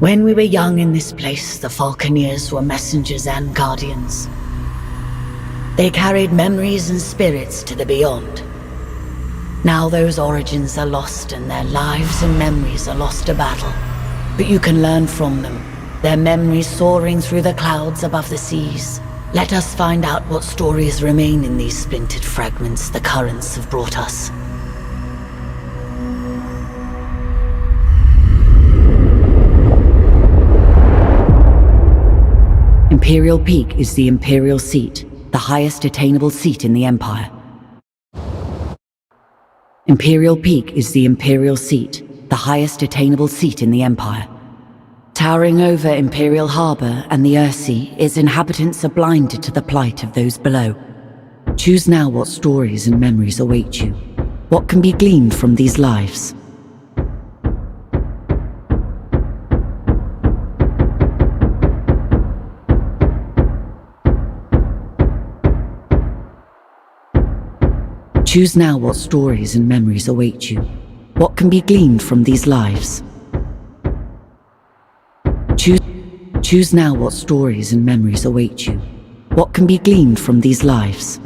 When we were young in this place, the falconeers were messengers and guardians. They carried memories and spirits to the beyond. Now those origins are lost and their lives and memories are lost to battle. But you can learn from them, their memories soaring through the clouds above the seas. Let us find out what stories remain in these splintered fragments the currents have brought us. Imperial Peak is the Imperial seat, the highest attainable seat in the Empire. Imperial Peak is the Imperial seat, the highest attainable seat in the Empire. Towering over Imperial Harbour and the Earthsea, its inhabitants are blinded to the plight of those below. Choose now what stories and memories await you. What can be gleaned from these lives? Choose now what stories and memories await you. What can be gleaned from these lives? Choose now what stories and memories await you. What can be gleaned from these lives?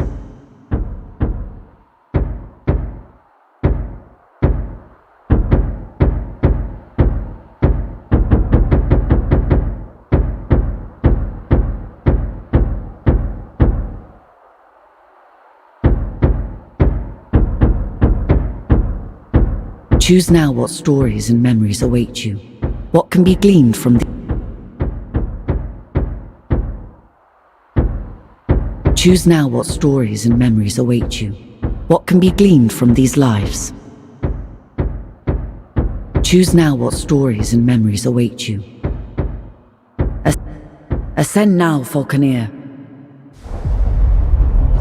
Choose now what stories and memories await you. What can be gleaned from Choose now what stories and memories await you. What can be gleaned from these lives? Choose now what stories and memories await you. Ascend now, falconeer.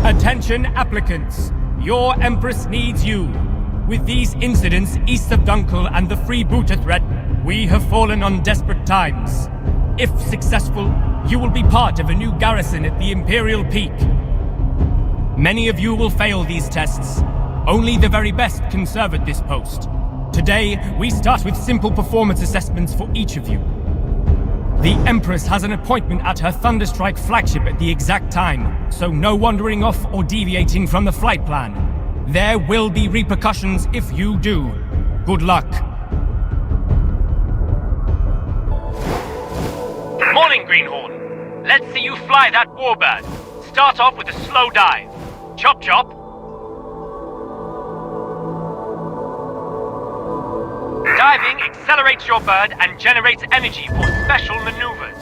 Attention applicants, your Empress needs you. With these incidents east of Dunkel and the freebooter threat, we have fallen on desperate times. If successful, you will be part of a new garrison at the Imperial Peak. Many of you will fail these tests. Only the very best can serve at this post. Today, we start with simple performance assessments for each of you. The Empress has an appointment at her Thunderstrike flagship at the exact time, so no wandering off or deviating from the flight plan. There will be repercussions if you do. Good luck. Morning, Greenhorn. Let's see you fly that warbird. Start off with a slow dive. Chop chop. Diving accelerates your bird and generates energy for special maneuvers.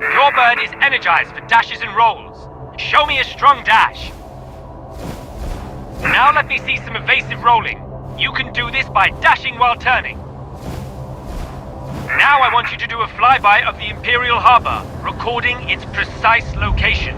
Your bird is energized for dashes and rolls. Show me a strong dash. Now let me see some evasive rolling. You can do this by dashing while turning. Now I want you to do a flyby of the Imperial Harbour, recording its precise location.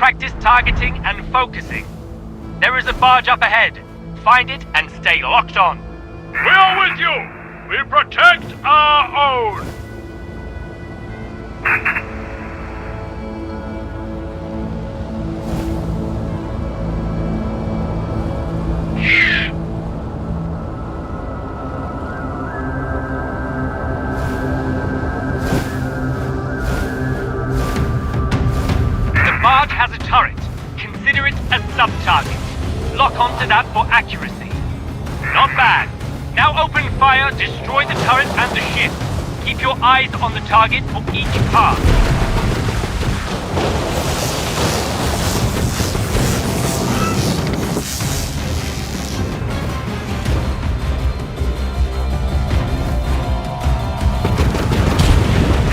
practice targeting and focusing. There is a barge up ahead. Find it and stay locked on. We are with you! We protect our own! The barge has a turret. Consider it a sub-target. Lock onto that for accuracy. Not bad. Now open fire, destroy the turret and the ship. Keep your eyes on the target for each pass.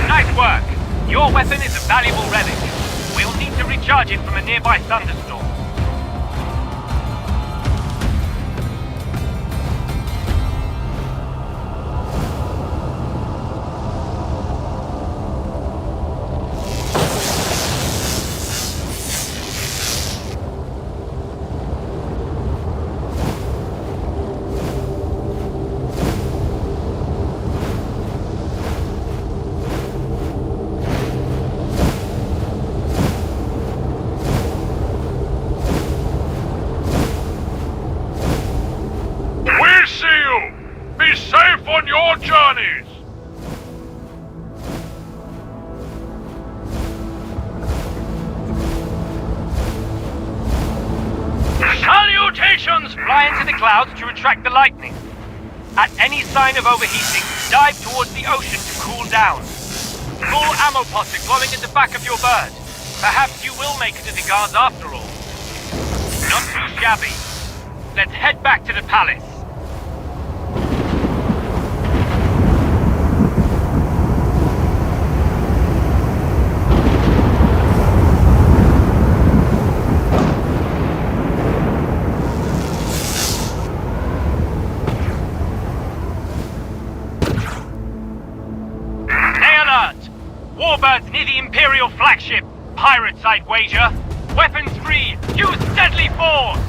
Nice work. Your weapon is a valuable relic. We'll need to recharge it from a nearby thunderstorm. Be safe on your journeys! Salutations! Fly into the clouds to attract the lightning. At any sign of overheating, dive towards the ocean to cool down. Full ammo pots are glowing at the back of your bird. Perhaps you will make it to the guards after all. Not too shabby. Let's head back to the palace. Warbirds near the Imperial flagship. Pirates, I'd wager. Weapons free. Use deadly force!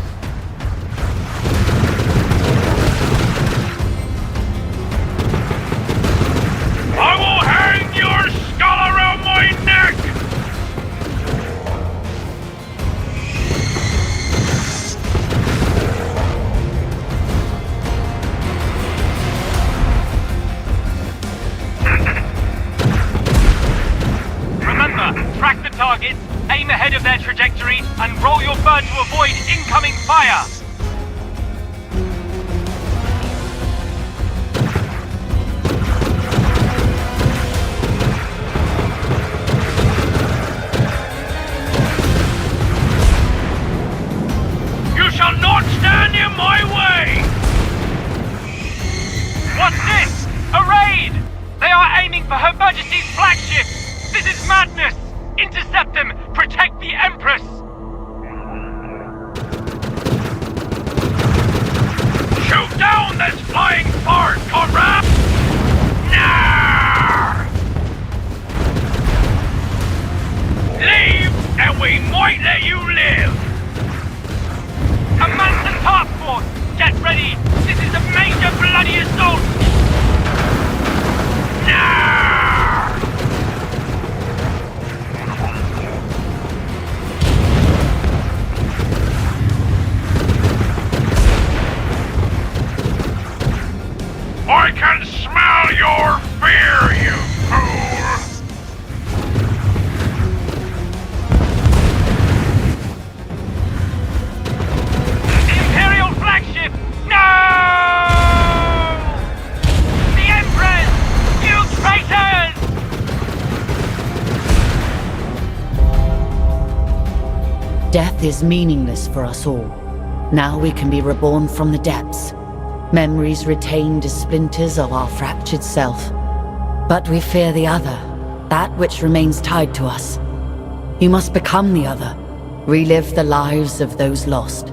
I will hang your skull around my neck! Track the targets, aim ahead of their trajectory, and roll your bird to avoid incoming fire! You shall not stand in my way! What's this? A raid! They are aiming for Her Majesty's flagship! This is madness! Intercept them! Protect the Empress! Shoot down this flying fart, comrade! Nah! Leave, and we might let you live! A Manson task force! Get ready! This is a major bloody assault! Nah! I can smell your fear, you fool! Imperial flagship! No! The Empress! You traitors! Death is meaningless for us all. Now we can be reborn from the depths. Memories retained as splinters of our fractured self. But we fear the other, that which remains tied to us. You must become the other, relive the lives of those lost.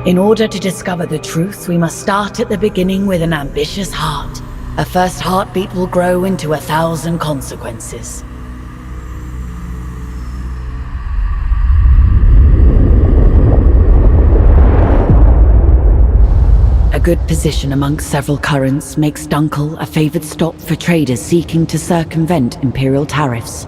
In order to discover the truth, we must start at the beginning with an ambitious heart. A first heartbeat will grow into 1,000 consequences. A good position amongst several currents makes Dunkel a favored stop for traders seeking to circumvent Imperial tariffs.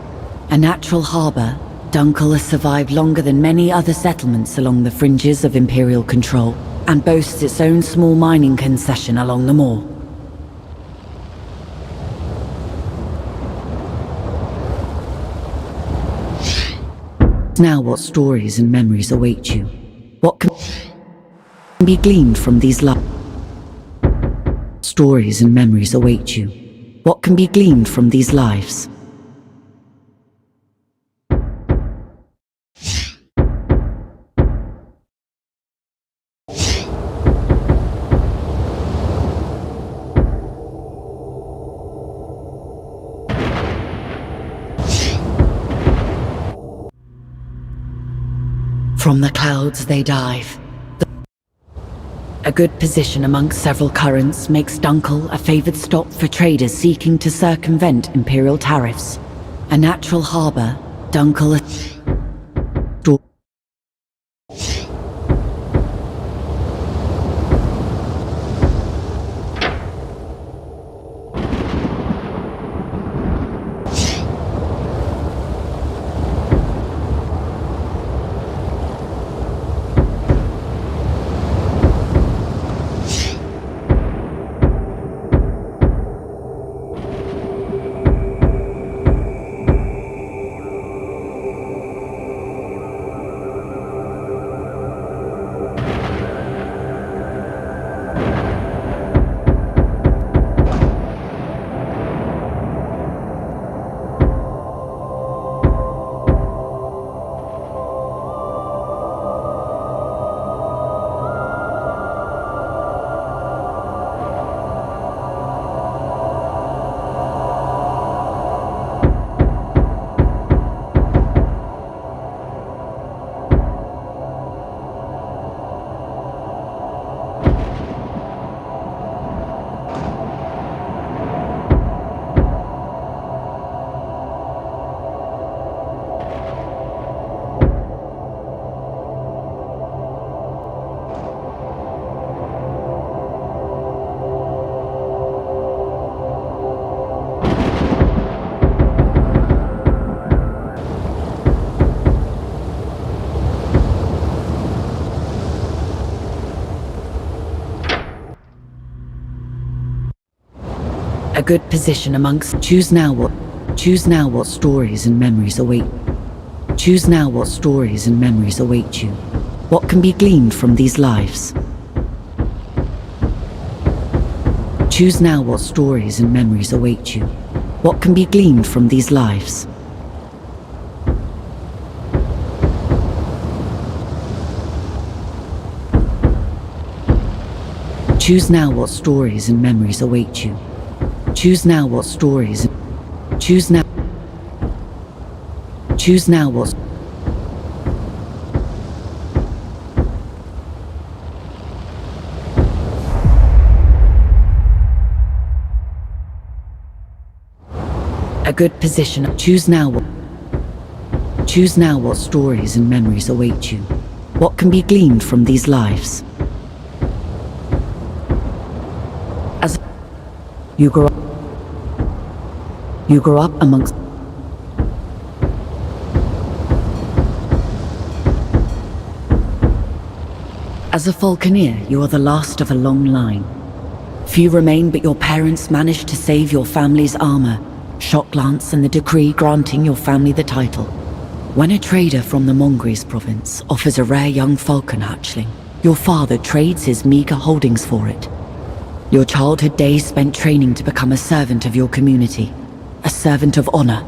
A natural harbor, Dunkel has survived longer than many other settlements along the fringes of Imperial control, and boasts its own small mining concession along the moor. Now what stories and memories await you? What can be gleaned from these stories and memories await you? What can be gleaned from these lives? From the clouds they dive. A good position amongst several currents makes Dunkel a favored stop for traders seeking to circumvent Imperial tariffs. A natural harbor, Dunkel a good position amongst choose now what stories and memories await. Choose now what stories and memories await you. What can be gleaned from these lives? Choose now what stories and memories await you. What can be gleaned from these lives? Choose now what stories and memories await you. Choose now what stories. Choose now. Choose now what. A good position. Choose now what. Choose now what stories and memories await you. What can be gleaned from these lives? As you grow up. You grow up amongst. As a falconeer, you are the last of a long line. Few remain, but your parents managed to save your family's armor, shot lance, and the decree granting your family the title. When a trader from the Mongries province offers a rare young falcon hatchling, your father trades his meager holdings for it. Your childhood days spent training to become a servant of your community. A servant of honor.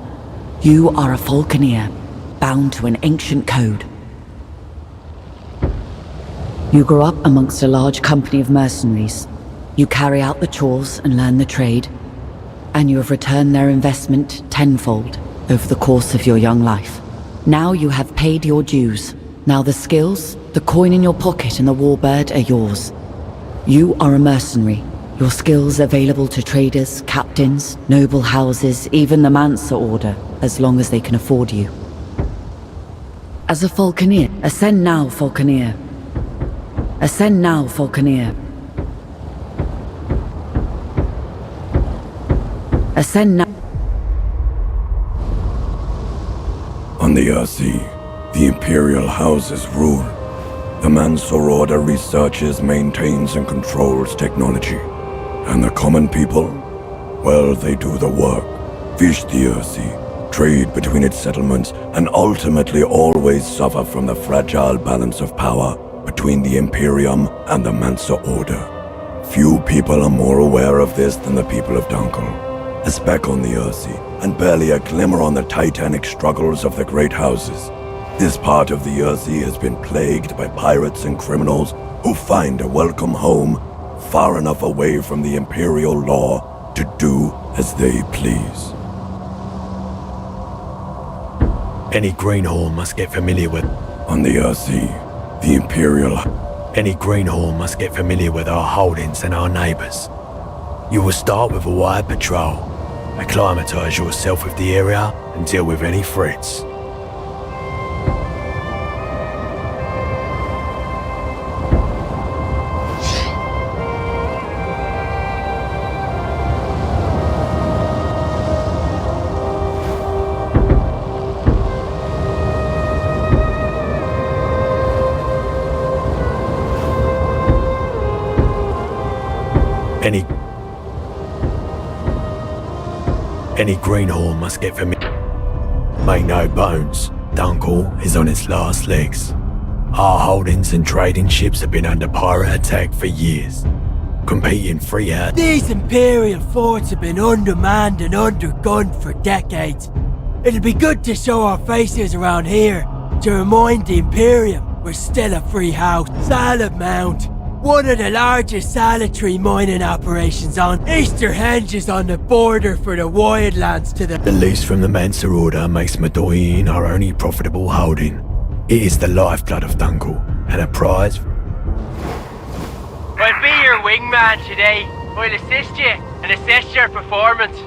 You are a falconeer, bound to an ancient code. You grow up amongst a large company of mercenaries. You carry out the chores and learn the trade, and you have returned their investment tenfold over the course of your young life. Now you have paid your dues. Now the skills, the coin in your pocket, and the warbird are yours. You are a mercenary, Your skills available to traders, captains, noble houses, even the Mansa Order, as long as they can afford you. As a falconeer, ascend now, falconeer. Ascend now, falconeer. Ascend now. On the Earthsea, the Imperial houses rule. The Mansa Order researches, maintains, and controls technology. And the common people? Well, they do the work. Fish the Earthsea, trade between its settlements, and ultimately always suffer from the fragile balance of power between the Imperium and the Mansa Order. Few people are more aware of this than the people of Dunkel. A speck on the Earthsea, and barely a glimmer on the titanic struggles of the great houses. This part of the Earthsea has been plagued by pirates and criminals who find a welcome home far enough away from the Imperial law to do as they please. Any greenhorn must get familiar with... On the Earthsea, the Imperial... Any greenhorn must get familiar with our holdings and our neighbours. You will start with a wide patrol, acclimatise yourself with the area and deal with any threats. Any greenhorn must get familiar. Make no bones, Dunkel is on its last legs. Our holdings and trading ships have been under pirate attack for years. Competing free out. These Imperial forts have been undermanned and undergunned for decades. It'll be good to show our faces around here to remind the Imperium we're still a free house. Salad Mount, one of the largest salutary mining operations on. Easterhenge is on the border for the wildlands to the... The lease from the Mansa Order makes Medoyine our only profitable holding. It is the lifeblood of Dunkel, and a prize... I'll be your wingman today. I'll assist you and assess your performance.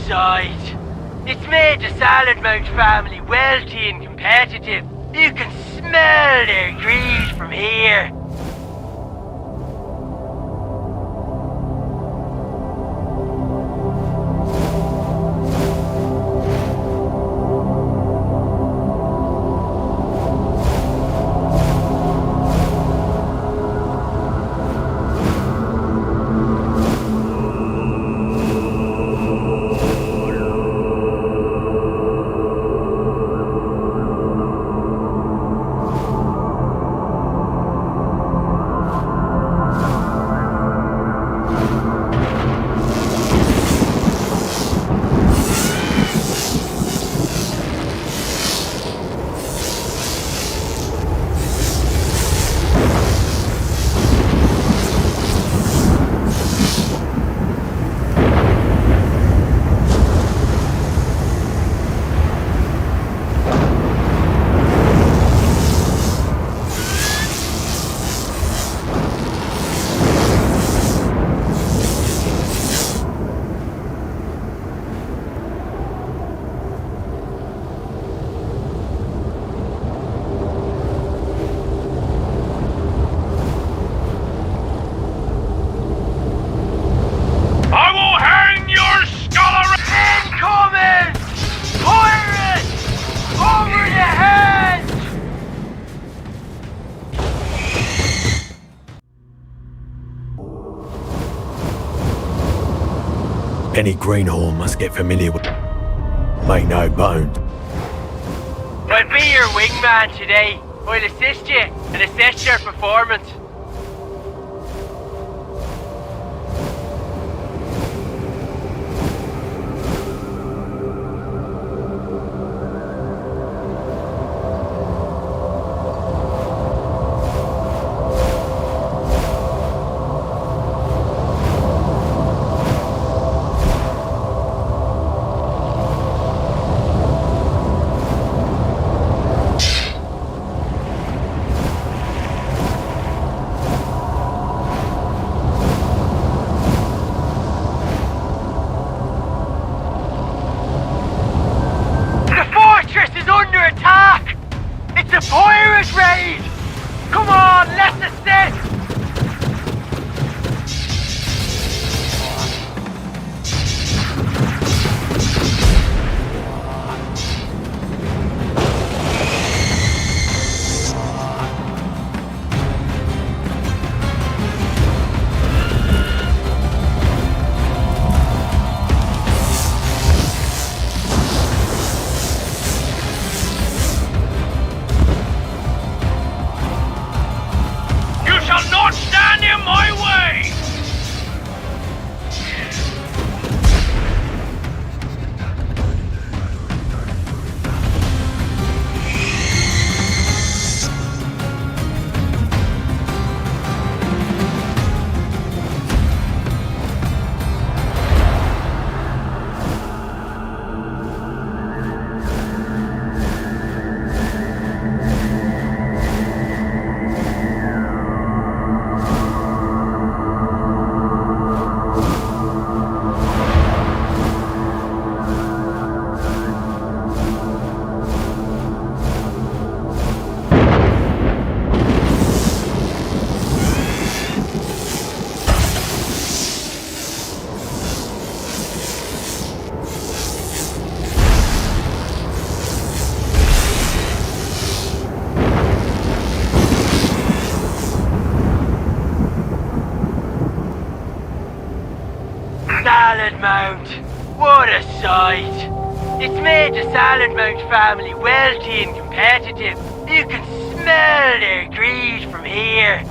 sight! It's made the Salad-Mount family wealthy and competitive. You can smell their greed from here. Any greenhorn must get familiar with... Make no bones. I'll be your wingman today. I'll assist you and assess your performance. It's a pirate raid! Come on, let's assist! Not stand in my way! Salad-Mount, what a sight! It's made the Salad-Mount family wealthy and competitive. You can smell their greed from here.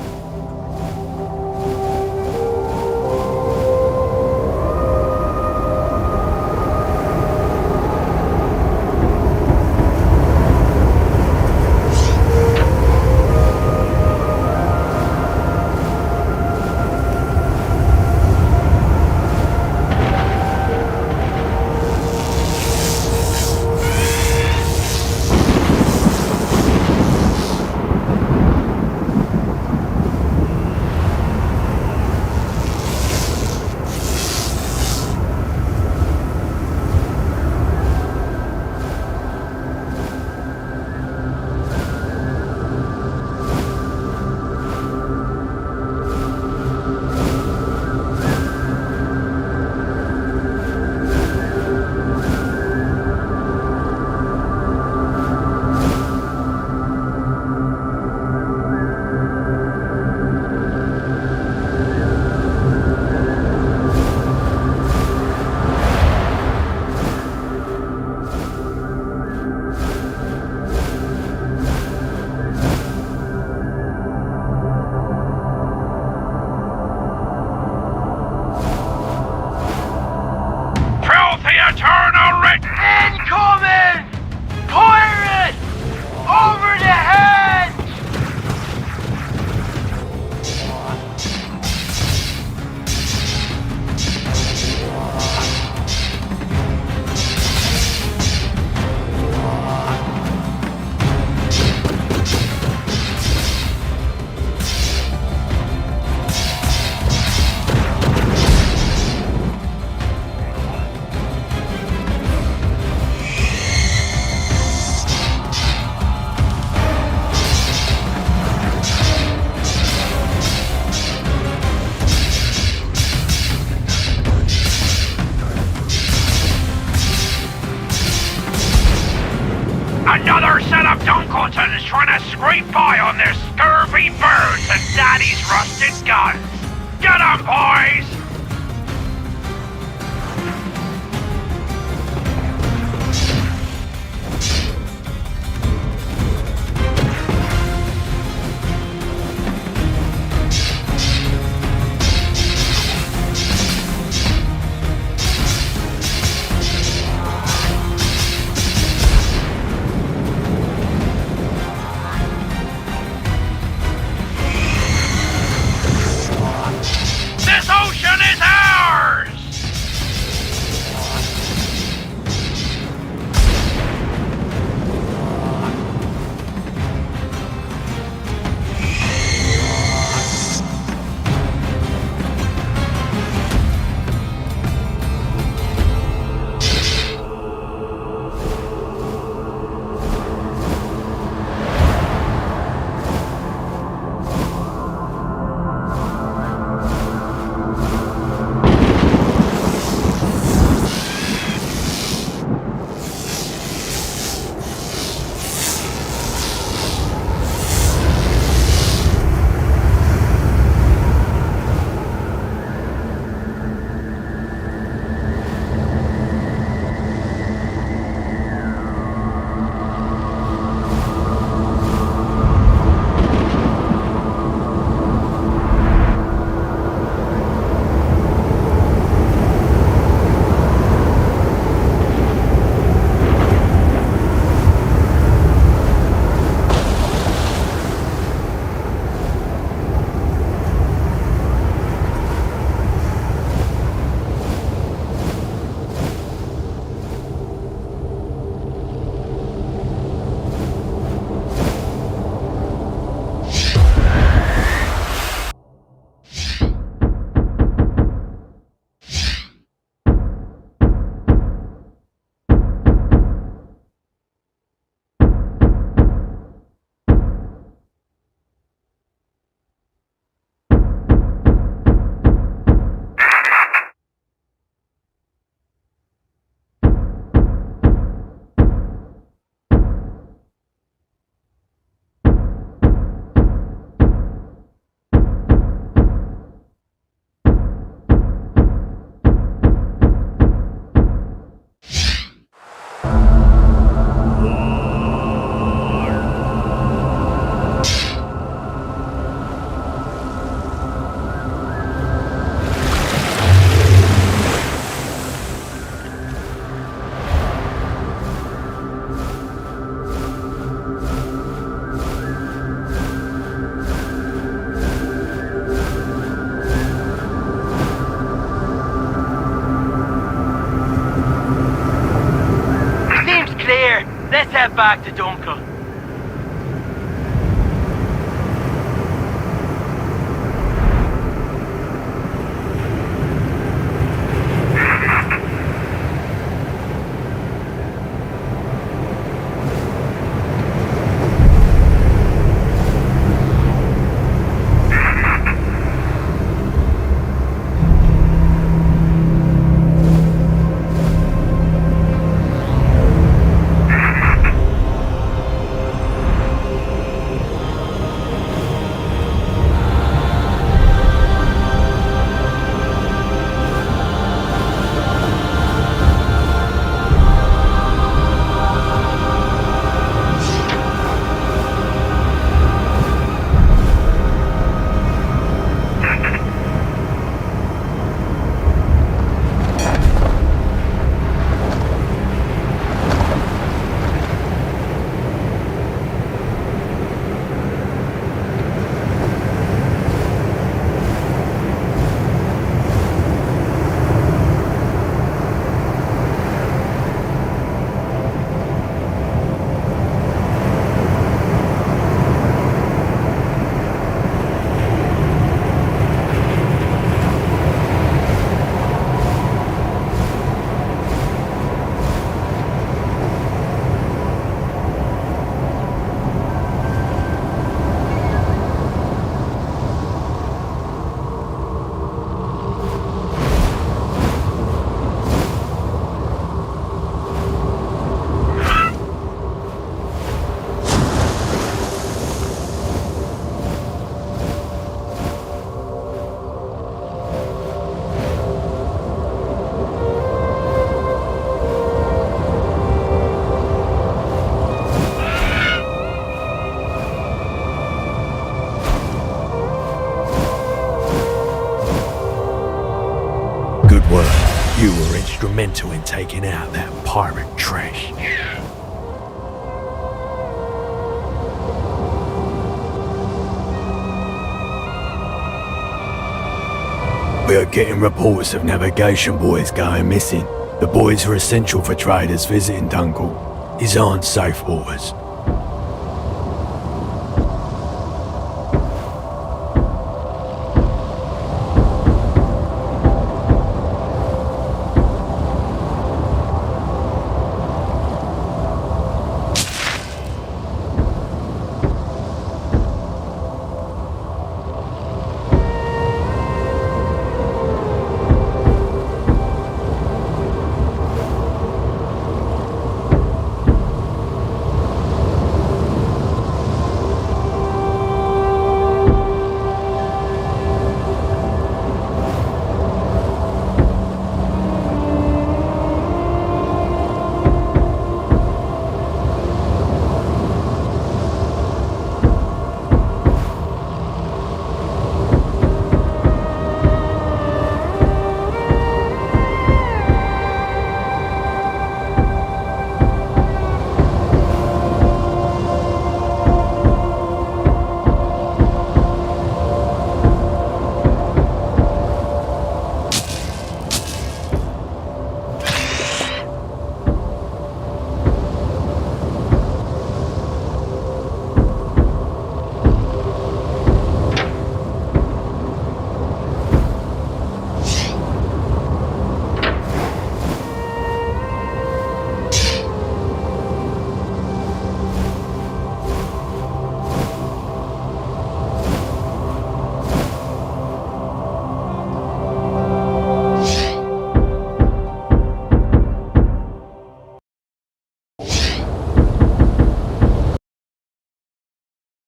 get back to Dunkel. You were instrumental in taking out that pirate trash. We are getting reports of navigation buoys going missing. The buoys are essential for traders visiting Dunkel. These aren't safe waters.